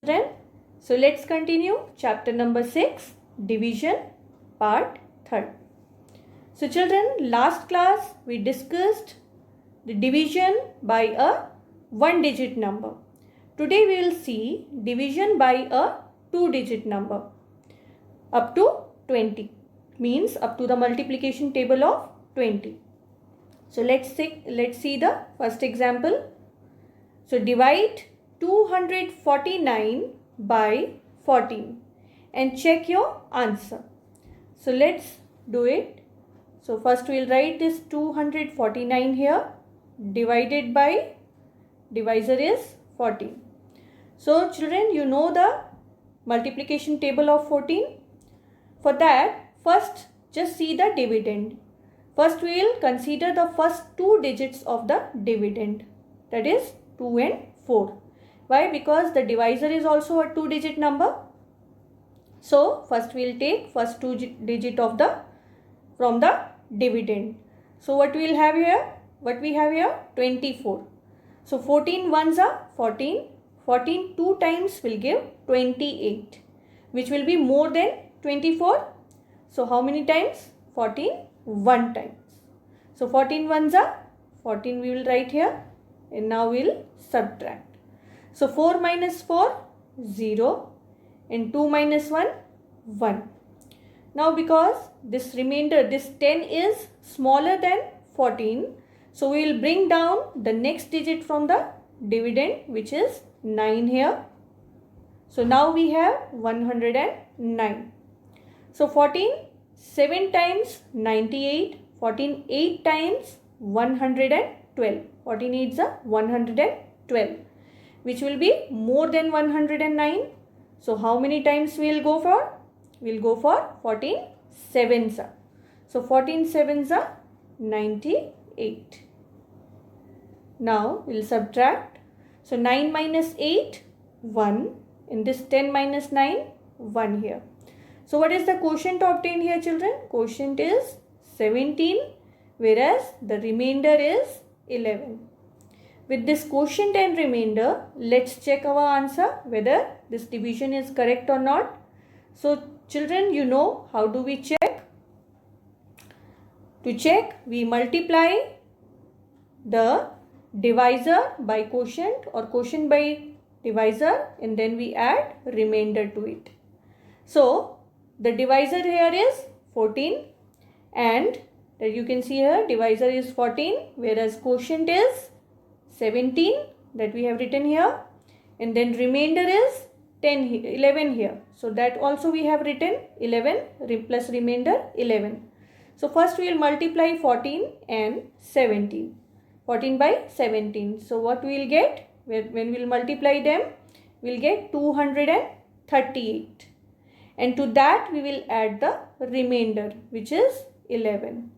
So let's continue chapter number 6, division, part 3rd. So children, last class we discussed the division by a one-digit number. Today we will see division by a two-digit number up to 20, means up to the multiplication table of 20. So let's see the first example. So divide 249 by 14 and check your answer. So let's do it. So first we will write this 249 here, divided by, divisor is 14. So children, you know the multiplication table of 14. For that, first just see the dividend. First we will consider the first two digits of the dividend, that is 2 and 4. Why? Because the divisor is also a two-digit number. So first we will take first two digit of the from the dividend. So what we will have here? What we have here? 24. So 14 ones are 14. 14 two times will give 28, which will be more than 24. So how many times? 14 one times. So 14 ones are 14 we will write here, and now we will subtract. So 4 minus 4, 0, and 2 minus 1, 1. Now because this remainder, this 10 is smaller than 14, so we will bring down the next digit from the dividend, which is 9 here. So now we have 109. So 14 7 times 98, 14 8 times 112. 14 8s are 112, which will be more than 109. So how many times we will go for? We will go for 14 sevens. So 14 sevens are 98. Now we will subtract. So 9 minus 8, 1. In this 10 minus 9, 1 here. So what is the quotient obtained here, children? Quotient is 17, whereas the remainder is 11. With this quotient and remainder, let's check our answer whether this division is correct or not. So children, you know how do we check? To check, we multiply the divisor by quotient or quotient by divisor, and then we add remainder to it. So the divisor here is 14, and that you can see here divisor is 14, whereas quotient is 17 that we have written here, and then remainder is 11 here. So that also we have written 11 plus remainder 11. So first we will multiply 14 and 17. 14 by 17. So what we will get? When we will multiply them, we will get 238. And to that we will add the remainder, which is 11.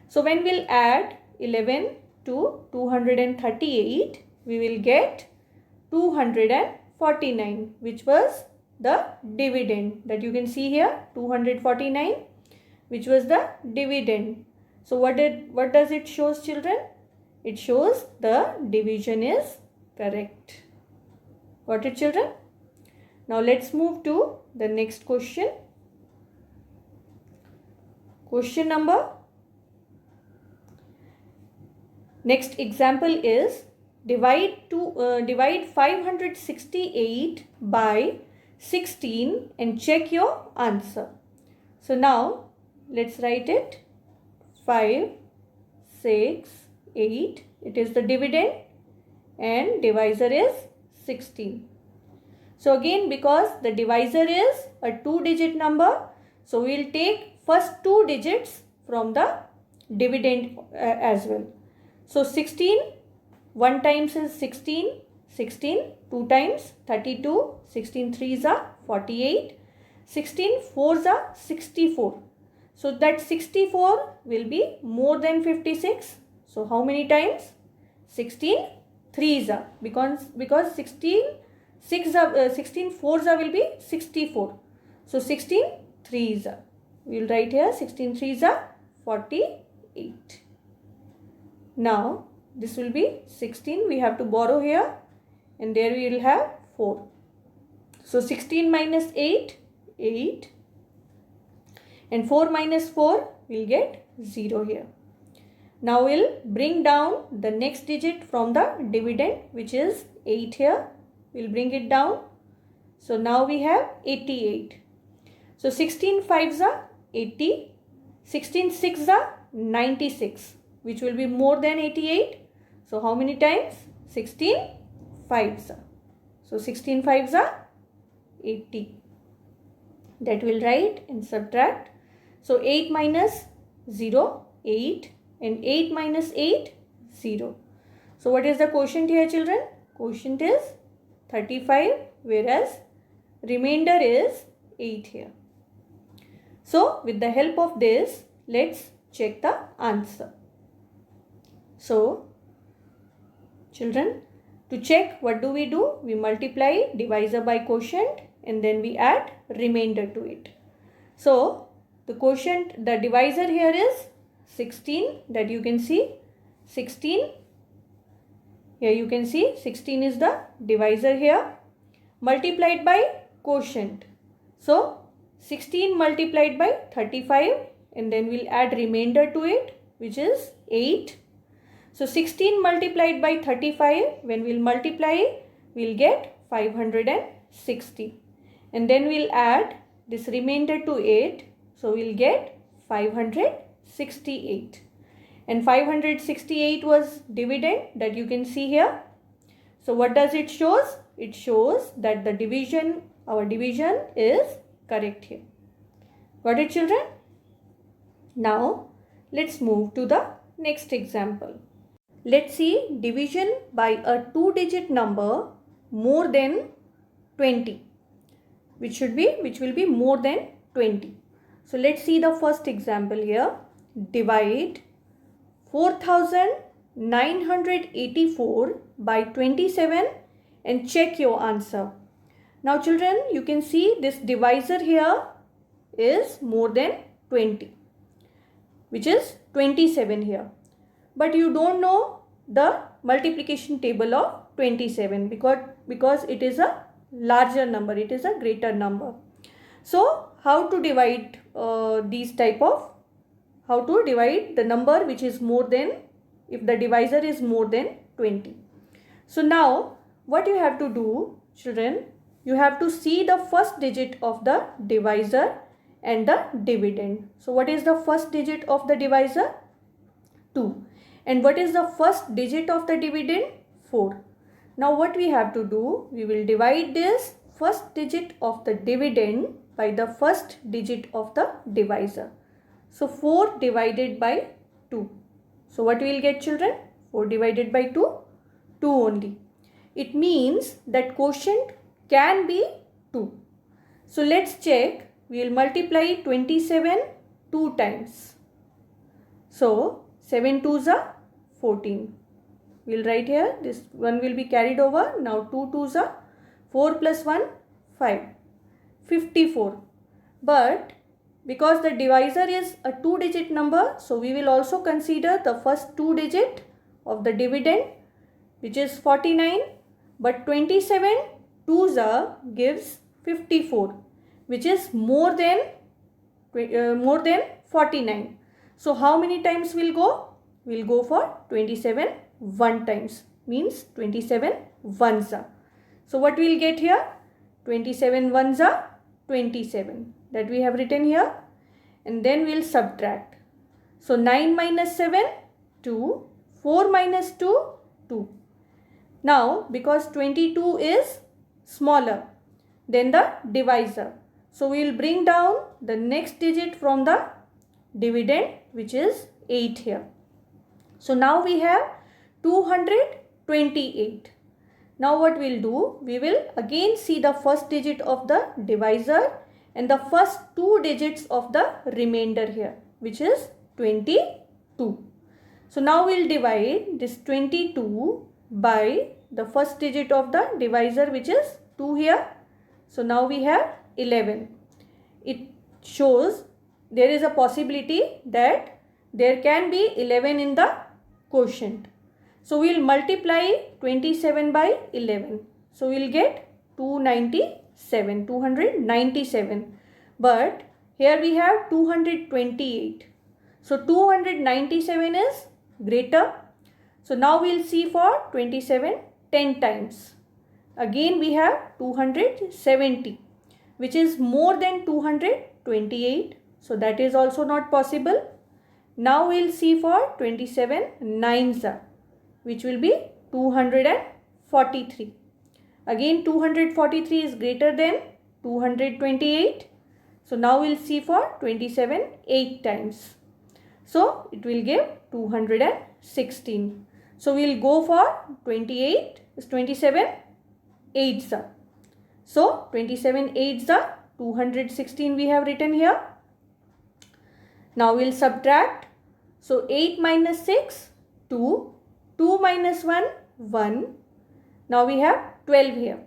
So when we will add 11 to 238, we will get 249, which was the dividend that you can see here, 249, which was the dividend. So what does it shows, children? It shows the division is correct. Got it, children? Now let's move to the next question. Question number. Next example is divide 568 by 16 and check your answer. So now let's write it. 5, 6, 8. It is the dividend, and divisor is 16. So again, because the divisor is a two-digit number, so we will take first two digits from the dividend as well. So 16, 1 times is 16, 16, 2 times 32, 16 3s are 48, 16 4s are 64. So that 64 will be more than 56. So how many times? 16 3s are, because 16 4s are will be 64. So 16 3s are. We will write here 16 3s are 48. Now this will be 16. We have to borrow here, and there we will have 4. So 16 minus 8, 8. And 4 minus 4, we'll get 0 here. Now we'll bring down the next digit from the dividend, which is 8 here. We'll bring it down. So now we have 88. So 16 5s are 80. 16 6s are 96, which will be more than 88. So how many times? 16 5s are. So 16 5s are 80. That we'll write and subtract. So 8 minus 0, 8. And 8 minus 8, 0. So what is the quotient here, children? Quotient is 35, whereas remainder is 8 here. So with the help of this, let's check the answer. So children, to check, what do? We multiply divisor by quotient and then we add remainder to it. So the quotient, the divisor here is 16, that you can see 16. Here you can see 16 is the divisor here, multiplied by quotient. So 16 multiplied by 35 and then we'll add remainder to it, which is 8. So 16 multiplied by 35, when we'll multiply, we'll get 560. And then we'll add this remainder to 8. So we'll get 568. And 568 was dividend, that you can see here. So what does it shows? It shows that the division, our division is correct here. Got it, children? Now let's move to the next example. Let's see division by a 2-digit number more than 20, which will be more than 20. So let's see the first example here. Divide 4984 by 27 and check your answer. Now children, you can see this divisor here is more than 20, which is 27 here. But you don't know the multiplication table of 27 because it is a larger number, it is a greater number. So how to divide how to divide the number which is more than, if the divisor is more than 20. So now what you have to do, children, you have to see the first digit of the divisor and the dividend. So what is the first digit of the divisor? 2. And what is the first digit of the dividend? 4. Now what we have to do, we will divide this first digit of the dividend by the first digit of the divisor. So 4 divided by 2. So what we will get, children? 4 divided by 2? 2 only. It means that quotient can be 2. So let's check. We will multiply 27 2 times. So 7 2s are 14. We will write here. This one will be carried over. Now 2 2s are 4 plus 1 5. 54. But because the divisor is a 2-digit number, so we will also consider the first 2 digit of the dividend, which is 49. But 27 2s are gives 54, which is more than 49. So how many times will go? We'll go for 27 1 times, means 27 ones are. So what we'll get here? 27 ones are 27, that we have written here, and then we'll subtract. So 9 minus 7, 2, 4 minus 2, 2. Now because 22 is smaller than the divisor, so we will bring down the next digit from the dividend, which is 8 here. So now we have 228. Now what we'll do, we will again see the first digit of the divisor and the first 2 digits of the remainder here, which is 22. So now we'll divide this 22 by the first digit of the divisor, which is 2 here. So now we have 11. It shows there is a possibility that there can be 11 in the quotient. So we will multiply 27 by 11. So we will get 296. 297. But here we have 228. So 297 is greater. So now we'll see for 27 10 times. Again we have 270, which is more than 228. So that is also not possible. Now we'll see for 27 nines, which will be 243. Again 243 is greater than 228. So now we'll see for 27 8 times. So it will give 216. So we'll go for 28 is 27 8s. So 27 8s, 216 we have written here. Now we'll subtract. So 8 minus 6, 2. 2 minus 1, 1. Now we have 12 here.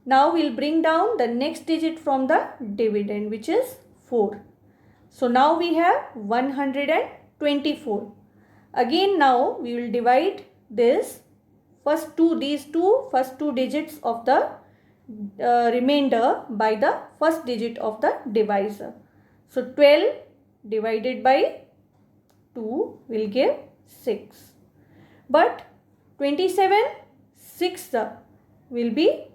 Now we'll bring down the next digit from the dividend, which is 4. So now we have 124. Again now we will divide this first two digits of the remainder by the first digit of the divisor. So 12 divided by 2 will give 6. But 27 6 will be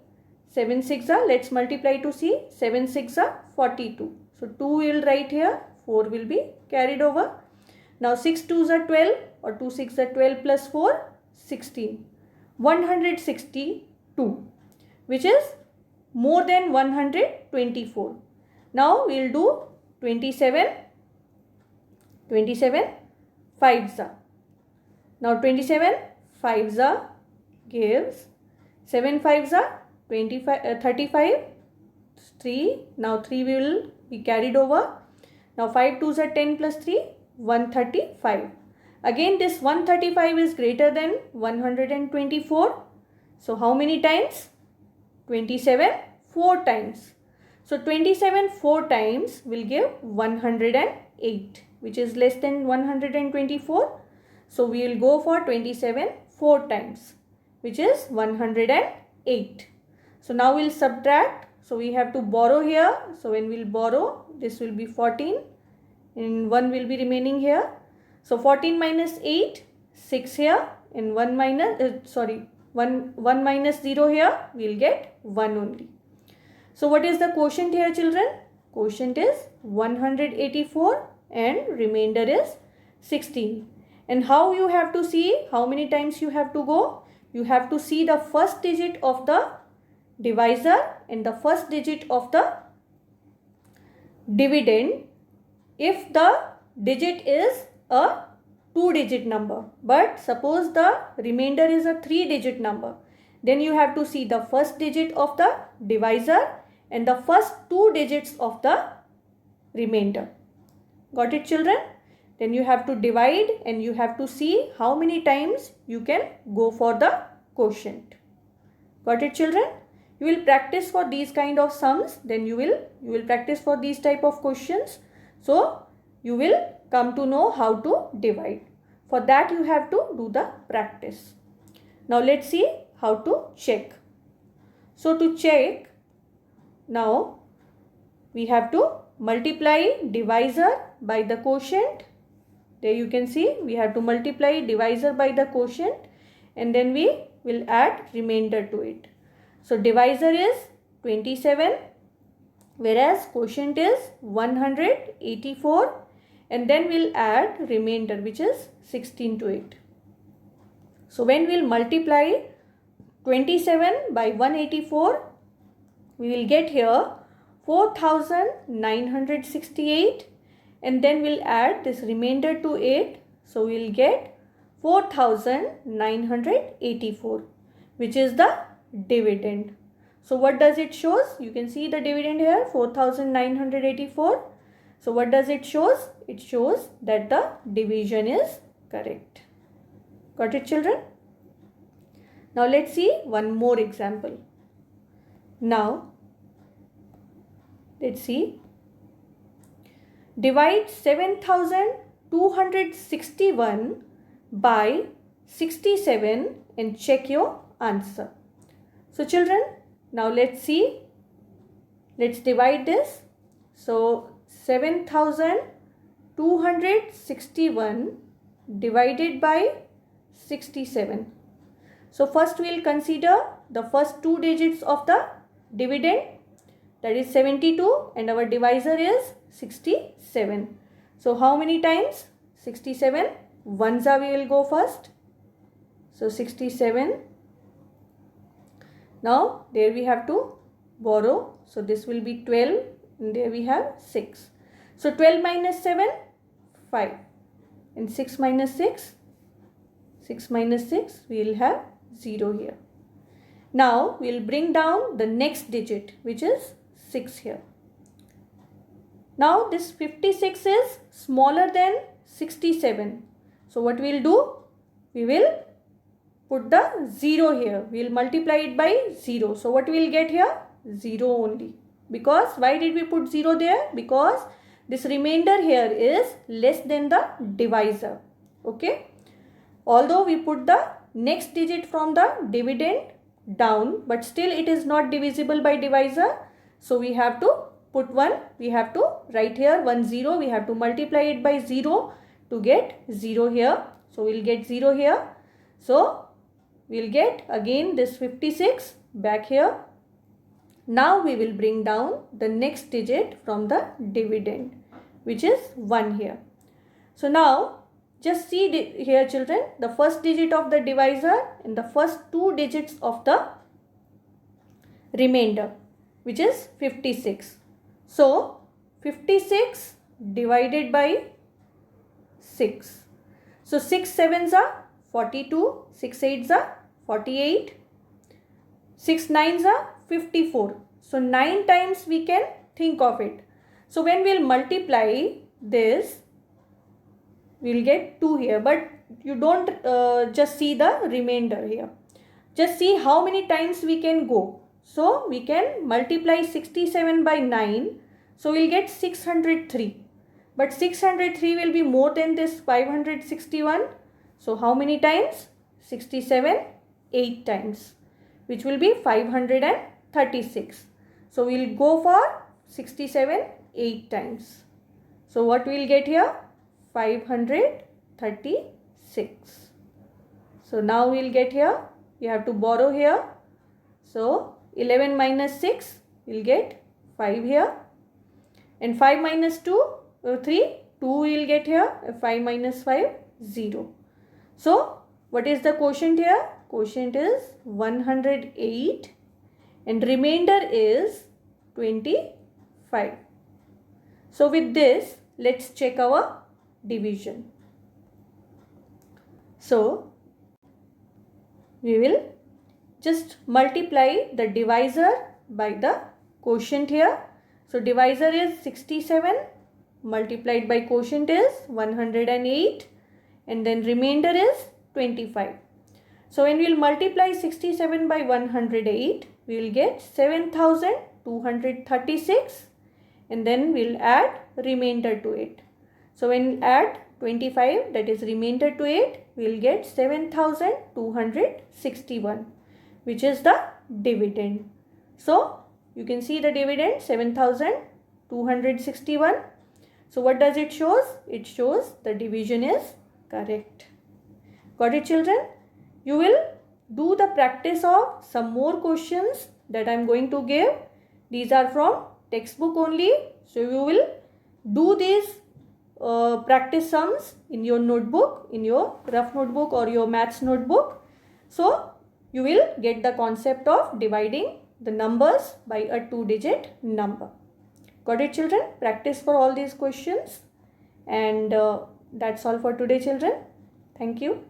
7 6, let's multiply to see. 7 6 42. So 2 we will write here, 4 will be carried over. Now 6 2s are 12, or 2 6 are 12 plus 4, 16. 162, which is more than 124. Now we will do 27 5s. Now 27 5s gives 7 5s 35, 3. Now 3 will be carried over. Now 5 2s are 10 plus 3, 135. Again this 135 is greater than 124. So how many times? 27 4 times. So 27 4 times will give 108, which is less than 124. So we will go for 27 4 times, which is 108. So now we'll subtract. So we have to borrow here. So when we'll borrow, this will be 14 and 1 will be remaining here. So 14 minus 8, 6 here, and 1 minus 0 here, we'll get 1 only. So what is the quotient here, children? Quotient is 184 and remainder is 16. And how you have to see, how many times you have to go? You have to see the first digit of the divisor and the first digit of the dividend if the digit is a 2-digit number. But suppose the remainder is a 3-digit number, then you have to see the first digit of the divisor and the first 2 digits of the remainder. Got it, children? Then you have to divide and you have to see how many times you can go for the quotient. Got it, children? You will practice for these kind of sums, then you will practice for these type of questions. So you will come to know how to divide. For that you have to do the practice. Now let's see how to check. So to check, now we have to multiply divisor by the quotient. There you can see we have to multiply divisor by the quotient and then we will add remainder to it. So divisor is 27, whereas quotient is 184, and then we'll add remainder, which is 16 to it. So when we'll multiply 27 by 184, we will get here 4968, and then we'll add this remainder to it. So we'll get 4984, which is the dividend. So what does it shows? You can see the dividend here, 4984. So what does it shows? It shows that the division is correct. Got it, children? Now let's see one more example. Now let's see. Divide 7261 by 67 and check your answer. So children, now let's see Let's divide this. So 7261 divided by 67. So first we will consider the first two digits of the dividend, that is 72, and our divisor is 67. So how many times? 67. Ones we will go first. So 67. Now there we have to borrow. So this will be 12, and there we have 6. So 12 minus 7, 5. And 6 minus 6, 6 minus 6, we will have 0 here. Now we will bring down the next digit, which is 6 here. Now this 56 is smaller than 67. So what we will do? We will put the 0 here. We will multiply it by 0. So what we will get here? 0 only. Because why did we put 0 there? Because this remainder here is less than the divisor. Okay. Although we put the next digit from the dividend down, but still it is not divisible by divisor. So we have to put 1. We have to write here 1 0. We have to multiply it by 0 to get 0 here. So we will get 0 here. So we will get again this 56 back here. Now we will bring down the next digit from the dividend, which is 1 here. So now just see here children, the first digit of the divisor and the first two digits of the remainder, which is 56. So 56 divided by 6. So 6 sevens are 42, 6 eights are 48, 6 nines are 54. So 9 times we can think of it. So when we will multiply this, we will get 2 here. But you don't just see the remainder here. Just see how many times we can go. So we can multiply 67 by 9. So we will get 603. But 603 will be more than this 561. So how many times? 67, 8 times, which will be 536. So we will go for 67, 8 times. So what we will get here? 536. So now we will get here. We have to borrow here. So 11 minus 6, we will get 5 here. And 5 minus 2, 3, 2 we will get here. 5 minus 5, 0. So what is the quotient here? Quotient is 108 and remainder is 25. So with this, let's check our division. So we will just multiply the divisor by the quotient here. So divisor is 67 multiplied by quotient is 108 and then remainder is 25. So when we will multiply 67 by 108, we will get 7236 and then we will add remainder to it. So when we add 25, that is remainder to it, we will get 7261, which is the dividend. So you can see the dividend 7261. So what does it shows? It shows the division is correct. Got it children? You will do the practice of some more questions that I am going to give. These are from textbook only. So you will do these practice sums in your notebook, in your rough notebook or your maths notebook. So you will get the concept of dividing the numbers by a 2-digit number. Got it children? Practice for all these questions. And that's all for today children. Thank you.